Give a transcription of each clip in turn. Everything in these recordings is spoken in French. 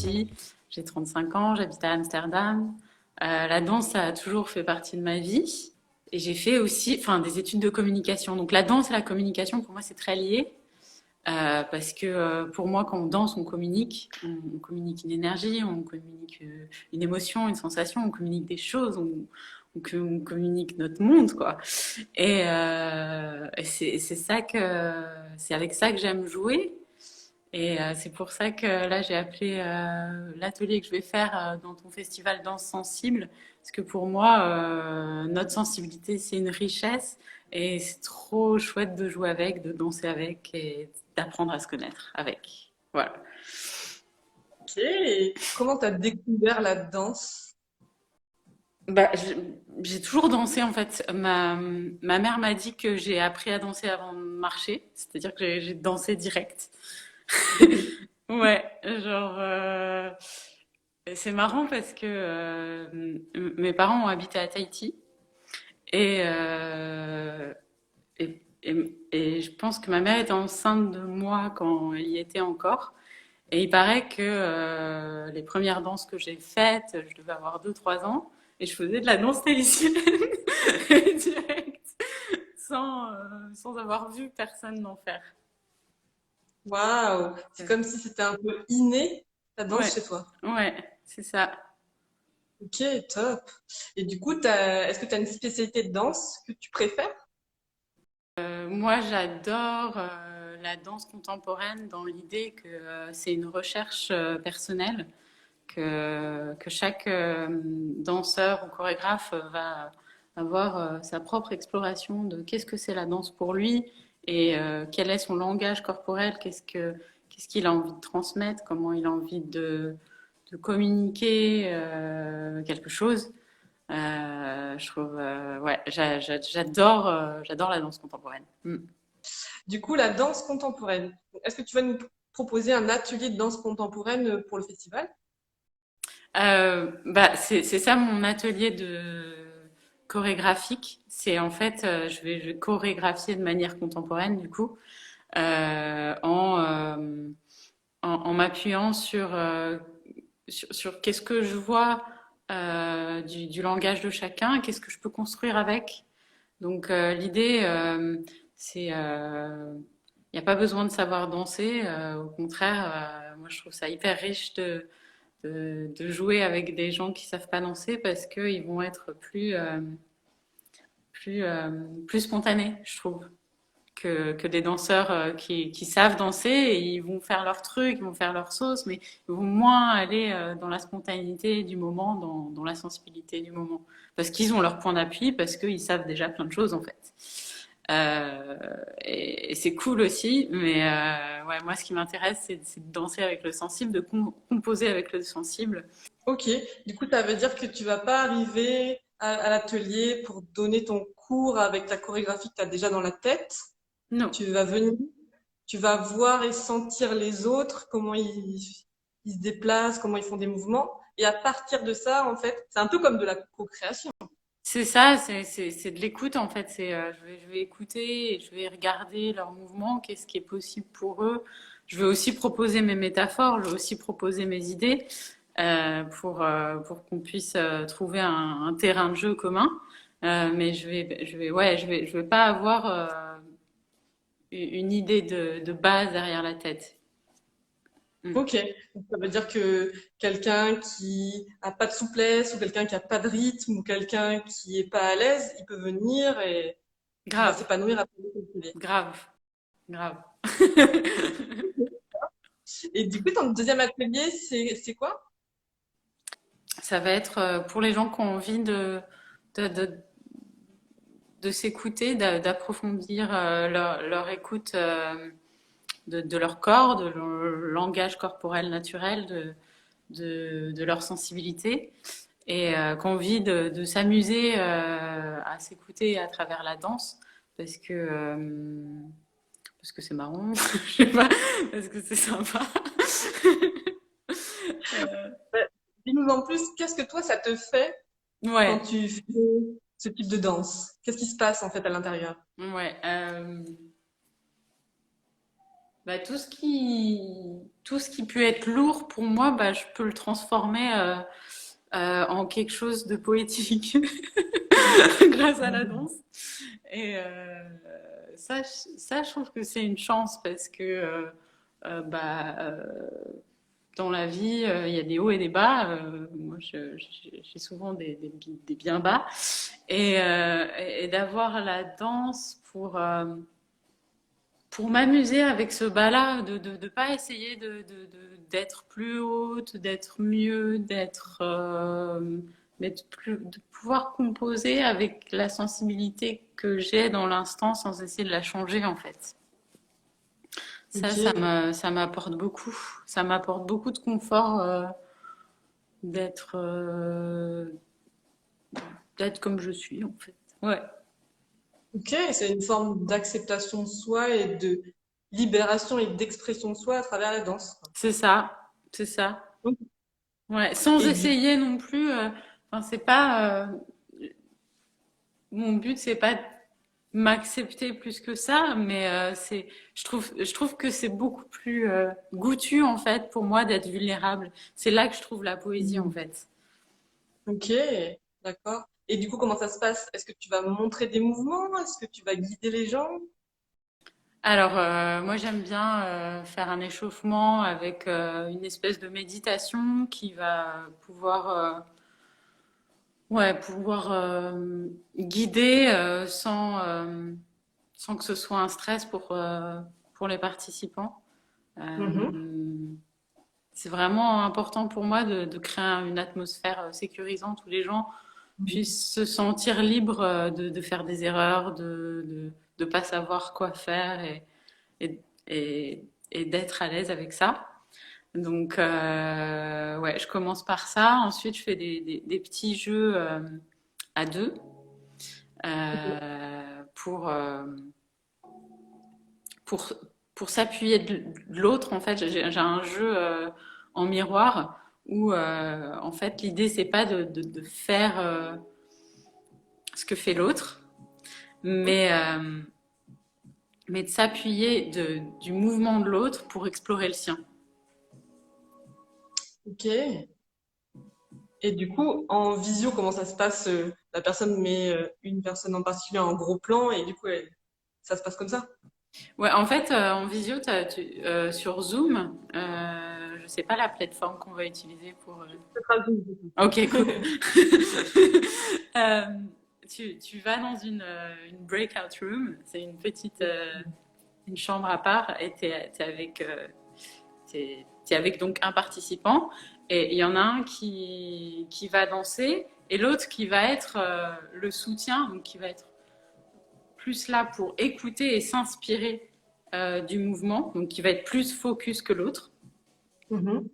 aussi. J'ai 35 ans, j'habite à Amsterdam. La danse, ça a toujours fait partie de ma vie. Et j'ai fait aussi, enfin, des études de communication. Donc la danse et la communication, pour moi, c'est très lié. Parce que pour moi, quand on danse, on communique. On communique une énergie, on communique une émotion, une sensation, on communique des choses, on communique notre monde, quoi. Et c'est ça c'est avec ça que j'aime jouer. Et c'est pour ça que là, j'ai appelé l'atelier que je vais faire dans ton festival Danse Sensible. Parce que pour moi, notre sensibilité, c'est une richesse. Et c'est trop chouette de jouer avec, de danser avec et d'apprendre à se connaître avec. Voilà. Ok. Et comment t'as découvert la danse? Bah, j'ai toujours dansé en fait. Ma mère m'a dit que j'ai appris à danser avant de marcher. C'est-à-dire que j'ai dansé direct. Ouais, genre, c'est marrant parce que mes parents ont habité à Tahiti et, et je pense que ma mère était enceinte de moi quand elle y était encore. Et il paraît que les premières danses que j'ai faites, je devais avoir 2 3 ans et je faisais de la danse tahitienne direct sans avoir vu personne en faire. Waouh! C'est comme si c'était un peu inné, la danse Ouais, chez toi. ouais, c'est ça. Ok, top. Et du coup, est-ce que tu as une spécialité de danse que tu préfères? Moi, j'adore la danse contemporaine dans l'idée que c'est une recherche personnelle, que chaque danseur ou chorégraphe va avoir sa propre exploration de qu'est-ce que c'est la danse pour lui et quel est son langage corporel, qu'est-ce qu'il a envie de transmettre, comment il a envie de communiquer quelque chose. Je trouve, ouais, j'adore la danse contemporaine. Mm. Du coup, la danse contemporaine. Est-ce que tu vas nous proposer un atelier de danse contemporaine pour le festival? Bah, c'est ça mon atelier de chorégraphique. C'est en fait, je vais chorégraphier de manière contemporaine du coup, en m'appuyant sur qu'est-ce que je vois du langage de chacun, qu'est-ce que je peux construire avec. Donc l'idée, c'est, il n'y a pas besoin de savoir danser. Au contraire, moi je trouve ça hyper riche de jouer avec des gens qui savent pas danser parce qu'ils vont être plus spontanés, je trouve, que des danseurs qui savent danser et ils vont faire leur truc, ils vont faire leur sauce, mais ils vont moins aller dans la spontanéité du moment, dans la sensibilité du moment. Parce qu'ils ont leur point d'appui, parce qu'ils savent déjà plein de choses en fait. Et c'est cool aussi, mais ouais, moi ce qui m'intéresse c'est de danser avec le sensible, de composer avec le sensible. Ok. Du coup, ça veut dire que tu vas pas arriver à l'atelier pour donner ton cours avec la chorégraphie que tu as déjà dans la tête. Non, Tu vas venir, tu vas voir et sentir les autres, comment ils se déplacent, comment ils font des mouvements. Et à partir de ça, en fait, c'est un peu comme de la co-création. c'est ça, c'est de l'écoute en fait. Je vais écouter et je vais regarder leurs mouvements, qu'est-ce qui est possible pour eux. Je vais aussi proposer mes métaphores, je vais aussi proposer mes idées pour qu'on puisse trouver un terrain de jeu commun. Mais ouais, je vais pas avoir une idée de base derrière la tête. Mm. Ok. Donc, ça veut dire que quelqu'un qui a pas de souplesse ou quelqu'un qui a pas de rythme ou quelqu'un qui est pas à l'aise, il peut venir et il va Grave, s'épanouir après le atelier. grave, grave. Et du coup, ton deuxième atelier, c'est quoi? Ça va être pour les gens qui ont envie de, de, de s'écouter, d'approfondir leur écoute de leur corps, de leur langage corporel naturel, de leur sensibilité, et qui ont envie de s'amuser à s'écouter à travers la danse, parce que euh, parce que c'est marrant, je sais pas, parce que c'est sympa. Ouais. Dis-nous en plus, qu'est-ce que toi, ça te fait quand Ouais, tu fais ce type de danse? Qu'est-ce qui se passe en fait à l'intérieur? ouais. Bah, tout ce qui peut être lourd pour moi, bah, je peux le transformer en quelque chose de poétique grâce à la danse. Et ça, je trouve que c'est une chance parce que bah, dans la vie, il y a des hauts et des bas. Moi, j'ai souvent des bien bas. Et d'avoir la danse pour m'amuser avec ce bas-là, de pas essayer d'être plus haute, d'être mieux, de pouvoir composer avec la sensibilité que j'ai dans l'instant sans essayer de la changer en fait. Ok. Ça m'apporte beaucoup. Ça m'apporte beaucoup de confort d'être d'être comme je suis en fait. Ouais, Ok, c'est une forme d'acceptation de soi et de libération et d'expression de soi à travers la danse, quoi. c'est ça, c'est ça. Ok. Ouais, sans Et du essayer non plus. Enfin, c'est pas mon but, c'est pas de m'accepter plus que ça, mais je trouve que c'est beaucoup plus goûtu en fait pour moi d'être vulnérable. C'est là que je trouve la poésie en coup, fait. ok, d'accord. Et du coup, comment ça se passe? Est-ce que tu vas montrer des mouvements? Est-ce que tu vas guider les gens? Alors, moi, j'aime bien faire un échauffement avec une espèce de méditation qui va pouvoir guider sans que ce soit un stress pour les participants. Mhm. Euh, c'est vraiment important pour moi de créer une atmosphère sécurisante où les gens puissent se sentir libres de faire des erreurs, de pas savoir quoi faire et, et d'être à l'aise avec ça. Donc, ouais, je commence par ça. Ensuite, je fais des petits jeux à deux pour pour, pour s'appuyer de l'autre. En fait, j'ai un jeu en miroir où, en fait, l'idée, c'est pas de faire ce que fait l'autre, mais, euh, mais de s'appuyer du mouvement de l'autre pour explorer le sien. Ok. Et du coup, en visio, comment ça se passe? La personne met une personne en particulier en gros plan et du coup, ça se passe comme ça? Ouais, en fait, en visio, sur Zoom, je sais pas la plateforme qu'on va utiliser pour. Ça sera Zoom, du Ok, cool. coup. Euh, tu vas dans une breakout room, c'est une petite une chambre à part, et t'es avec donc un participant, et il y en a un qui va danser, et l'autre qui va être le soutien, donc qui va être plus là pour écouter et s'inspirer du mouvement, donc qui va être plus focus que l'autre. Mhm.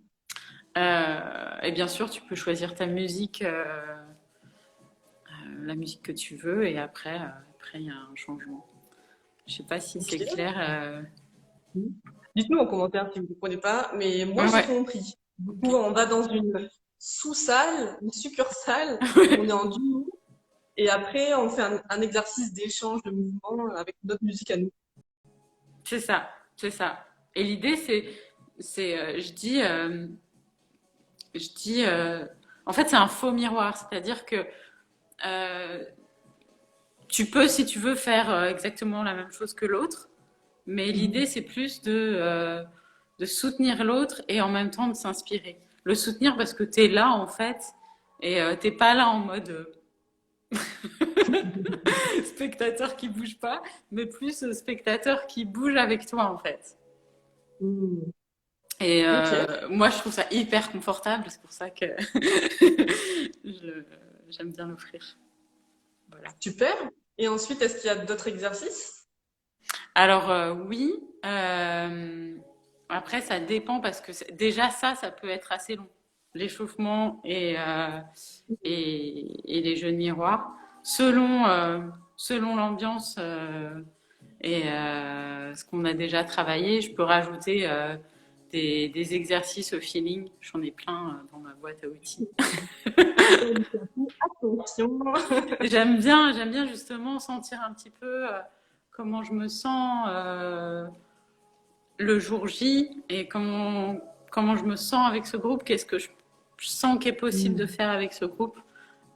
Et bien sûr, tu peux choisir ta musique, la musique que tu veux, et après il y a un changement. Je sais pas si c'est Ok. clair. Dites-nous en commentaire si vous ne comprenez pas, mais moi Ouais, j'ai ouais. compris. Du coup, Ok. on va dans une sous-salle, une succursale, on est en duo, et après on fait un exercice d'échange de mouvements avec notre musique à nous. C'est ça, c'est ça. Et l'idée, je dis, en fait, c'est un faux miroir, c'est-à-dire que euh, tu peux, si tu veux, faire exactement la même chose que l'autre, mais Mhm. l'idée, c'est plus de soutenir l'autre et en même temps de s'inspirer. Le soutenir parce que tu es là, en fait, et t'es pas là en mode spectateur qui bouge pas, mais plus spectateur qui bouge avec toi, en fait. Mhm. Et Ok, moi, je trouve ça hyper confortable, c'est pour ça que je- j'aime bien l'offrir. Voilà. super. Et ensuite, est-ce qu'il y a d'autres exercices? Alors oui, après ça dépend parce que déjà ça peut être assez long. L'échauffement et les jeux de miroir, selon l'ambiance et ce qu'on a déjà travaillé, je peux rajouter des exercices au feeling. J'en ai plein dans ma boîte à outils. Attention. J'aime bien justement sentir un petit peu comment je me sens le jour J et comment je me sens avec ce groupe, qu'est-ce que je sens qu'il est possible de faire avec ce groupe.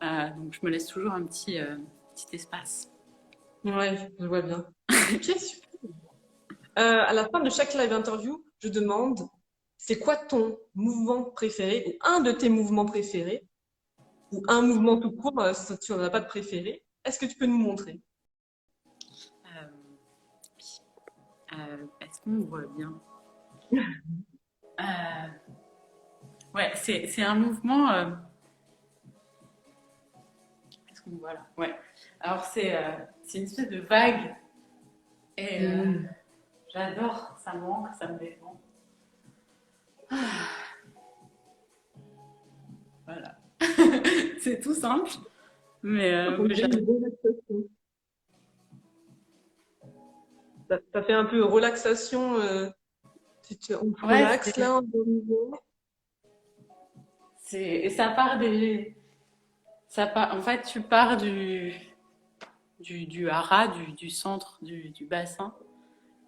Donc, je me laisse toujours un petit espace. Ouais, je vois bien. Ok, super. À la fin de chaque live interview, je demande, c'est quoi ton mouvement préféré ou un de tes mouvements préférés ou un mouvement tout court, si tu n'en as pas de préféré. Est-ce que tu peux nous montrer? Euh, Est-ce qu'on me voit bien? euh, Ouais, c'est un mouvement. Est-ce qu'on me voit là? Ouais. Alors, c'est une espèce de vague et Mm. j'adore. Ça me manque, ça me détend. Voilà. C'est tout simple, On mais dirait j'adore. une relaxation. Ça fait un peu relaxation. On se Ouais, relaxe là, en et ça part en fait, tu pars du hara, du centre du bassin.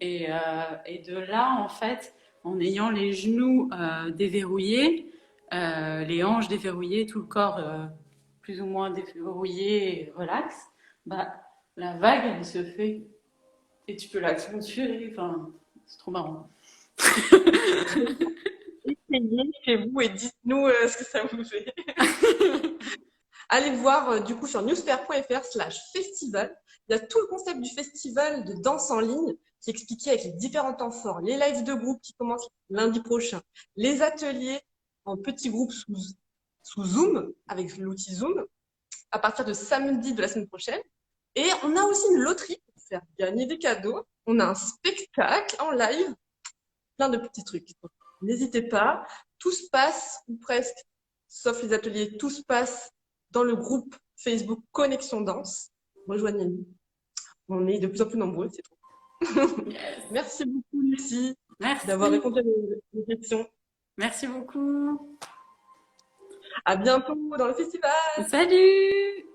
Et de là, en fait, en ayant les genoux déverrouillés, les hanches déverrouillées, tout le corps plus ou moins déverrouillé et relax, bah, la vague, elle se fait. Et tu peux l'accentuer. Enfin, c'est trop marrant. essayez chez vous et dites-nous ce que ça vous fait. Allez voir du coup sur newsfair.fr/festival. Il y a tout le concept du festival de danse en ligne qui est expliqué avec les différents temps forts, les lives de groupe qui commencent lundi prochain, les ateliers en petits groupes sous Zoom avec l'outil Zoom à partir de samedi de la semaine prochaine. Et on a aussi une loterie pour faire gagner des cadeaux. On a un spectacle en live, plein de petits trucs. Donc, n'hésitez pas. Tout se passe, ou presque, sauf les ateliers, tout se passe dans le groupe Facebook Connexion Danse. Rejoignez-nous. On est de plus en plus nombreux, c'est trop. Yes. Merci beaucoup, Lucie, d'avoir Merci. répondu à mes questions. Merci beaucoup. À bientôt dans le festival. Salut!